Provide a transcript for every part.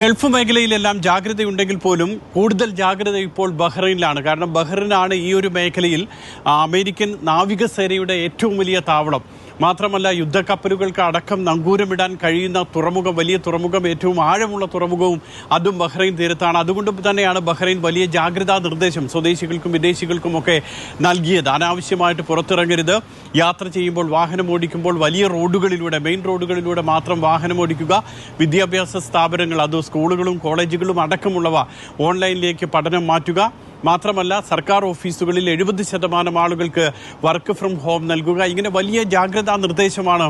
Gulf മേഖലയിലെല്ലാം ജാഗ്രതയുണ്ടെങ്കിൽ പോലും കൂടുതൽ ജാഗ്രത ഇപ്പോൾ ബഹ്റൈനിലാണ്. കാരണം ബഹ്റൈനാണ് ഈ ഒരു മേഖലയിൽ അമേരിക്കൻ നാവികസേനയുടെ ഏറ്റവും വലിയ താവളം. മാത്രമല്ല യുദ്ധക്കപ്പലുകൾക്ക് അടക്കം നങ്കൂരമിടാൻ കഴിയുന്ന തുറമുഖം, വലിയ തുറമുഖം, ഏറ്റവും ആഴമുള്ള തുറമുഖവും അതും ബഹ്റൈൻ തീരത്താണ്. അതുകൊണ്ട് തന്നെയാണ് ബഹ്റൈൻ വലിയ ജാഗ്രതാ നിർദ്ദേശം സ്വദേശികൾക്കും വിദേശികൾക്കുമൊക്കെ നൽകിയത്. അനാവശ്യമായിട്ട് പുറത്തിറങ്ങരുത്, യാത്ര ചെയ്യുമ്പോൾ വാഹനം ഓടിക്കുമ്പോൾ വലിയ റോഡുകളിലൂടെ, മെയിൻ റോഡുകളിലൂടെ മാത്രം വാഹനം ഓടിക്കുക. വിദ്യാഭ്യാസ സ്ഥാപനങ്ങൾ, അത് സ്കൂളുകളും കോളേജുകളും അടക്കമുള്ളവ ഓൺലൈനിലേക്ക് പഠനം മാറ്റുക. മാത്രമല്ല സർക്കാർ ഓഫീസുകളിൽ 70% ആളുകൾക്ക് വർക്ക് ഫ്രം ഹോം നൽകുക. ഇങ്ങനെ വലിയ ജാഗ്രതാ നിർദ്ദേശമാണ്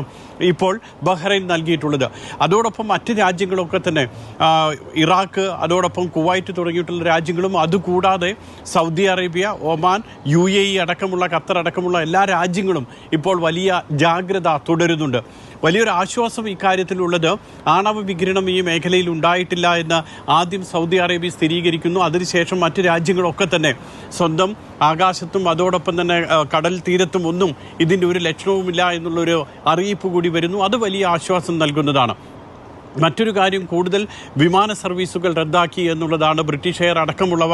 ഇപ്പോൾ ബഹ്റൈൻ നൽകിയിട്ടുള്ളത്. അതോടൊപ്പം മറ്റ് രാജ്യങ്ങളൊക്കെ തന്നെ ഇറാഖ്, അതോടൊപ്പം കുവൈറ്റ് തുടങ്ങിയിട്ടുള്ള രാജ്യങ്ങളും, അതുകൂടാതെ സൗദി അറേബ്യ, ഒമാൻ, UAE അടക്കമുള്ള, ഖത്തർ അടക്കമുള്ള എല്ലാ രാജ്യങ്ങളും ഇപ്പോൾ വലിയ ജാഗ്രത തുടരുന്നുണ്ട്. വലിയൊരു ആശ്വാസം ഇക്കാര്യത്തിലുള്ളത് ആണവ വികിരണം ഈ മേഖലയിൽ ഉണ്ടായിട്ടില്ല എന്ന് ആദ്യം സൗദി അറേബ്യ സ്ഥിരീകരിക്കുന്നു. അതിനുശേഷം മറ്റ് രാജ്യങ്ങളൊക്കെ തന്നെ സ്വന്തം ആകാശത്തും അതോടൊപ്പം തന്നെ കടൽ തീരത്തും ഒന്നും ഇതിൻ്റെ ഒരു ലക്ഷണവുമില്ല എന്നുള്ളൊരു അറിയിപ്പ് കൂടി വരുന്നു. അത് വലിയ ആശ്വാസം നൽകുന്നതാണ്. മറ്റൊരു കാര്യം, കൂടുതൽ വിമാന സർവീസുകൾ റദ്ദാക്കി എന്നുള്ളതാണ്. ബ്രിട്ടീഷ് എയർ അടക്കമുള്ളവ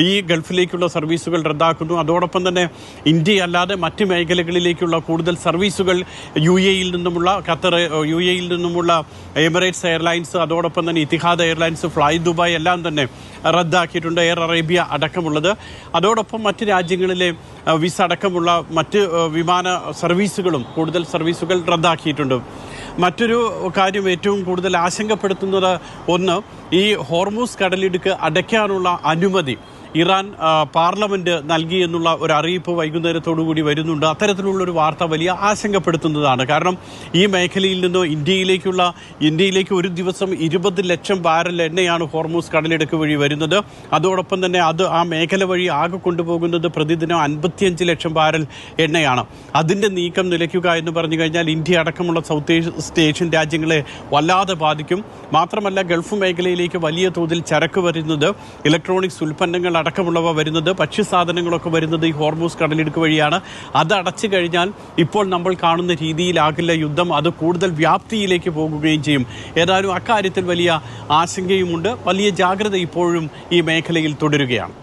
ഈ ഗൾഫിലേക്കുള്ള സർവീസുകൾ റദ്ദാക്കുന്നു. അതോടൊപ്പം തന്നെ ഇന്ത്യയല്ലാതെ മറ്റ് മേഖലകളിലേക്കുള്ള കൂടുതൽ സർവീസുകൾ UAE-യിൽ നിന്നുമുള്ള, ഖത്തർ, UAE-യിൽ നിന്നുമുള്ള എമിറേറ്റ്സ് എയർലൈൻസ്, അതോടൊപ്പം തന്നെ ഇത്തിഹാദ് എയർലൈൻസ്, ഫ്ലൈ ദുബായ് എല്ലാം തന്നെ റദ്ദാക്കിയിട്ടുണ്ട്, എയർ അറേബ്യ അടക്കമുള്ളത്. അതോടൊപ്പം മറ്റ് രാജ്യങ്ങളിലെ വിസ അടക്കമുള്ള മറ്റ് വിമാന സർവീസുകളും, കൂടുതൽ സർവീസുകൾ റദ്ദാക്കിയിട്ടുണ്ട്. മറ്റൊരു കാര്യം ഏറ്റവും കൂടുതൽ ആശങ്കപ്പെടുത്തുന്നത്, ഒന്ന്, ഈ ഹോർമൂസ് കടലിടുക്ക് അടയ്ക്കാനുള്ള അനുമതി ഇറാൻ പാർലമെൻറ്റ് നൽകി എന്നുള്ള ഒരു അറിയിപ്പ് വൈകുന്നേരത്തോടുകൂടി വരുന്നുണ്ട്. അത്തരത്തിലുള്ളൊരു വാർത്ത വലിയ ആശങ്കപ്പെടുത്തുന്നതാണ്. കാരണം ഈ മേഖലയിൽ നിന്ന് ഇന്ത്യയിലേക്ക് ഒരു ദിവസം 20 ലക്ഷം ബാരൽ എണ്ണയാണ് ഹോർമൂസ് കടലിടുക്ക് വഴി വരുന്നത്. അതോടൊപ്പം തന്നെ ആ മേഖല വഴി ആകെ കൊണ്ടുപോകുന്നത് പ്രതിദിനം 55 ലക്ഷം ബാരൽ എണ്ണയാണ്. അതിൻ്റെ നീക്കം നിലയ്ക്കുക എന്ന് പറഞ്ഞു കഴിഞ്ഞാൽ ഇന്ത്യ അടക്കമുള്ള സൗത്ത് ഈസ്റ്റ് ഏഷ്യൻ രാജ്യങ്ങളെ വല്ലാതെ ബാധിക്കും. മാത്രമല്ല ഗൾഫ് മേഖലയിലേക്ക് വലിയ തോതിൽ ചരക്ക് വരുന്നത്, ഇലക്ട്രോണിക്സ് ഉൽപ്പന്നങ്ങൾ അടക്കമുള്ളവ വരുന്നത്, ഭക്ഷ്യസാധനങ്ങളൊക്കെ വരുന്നത് ഈ ഹോർമൂസ് കടലിടുക്ക് വഴിയാണ്. അത് അടച്ചു കഴിഞ്ഞാൽ ഇപ്പോൾ നമ്മൾ കാണുന്ന രീതിയിലാകില്ല യുദ്ധം, അത് കൂടുതൽ വ്യാപ്തിയിലേക്ക് പോകുകയും ചെയ്യും. ഏതായാലും അക്കാര്യത്തിൽ വലിയ ആശങ്കയുമുണ്ട്. വലിയ ജാഗ്രത ഇപ്പോഴും ഈ മേഖലയിൽ തുടരുകയാണ്.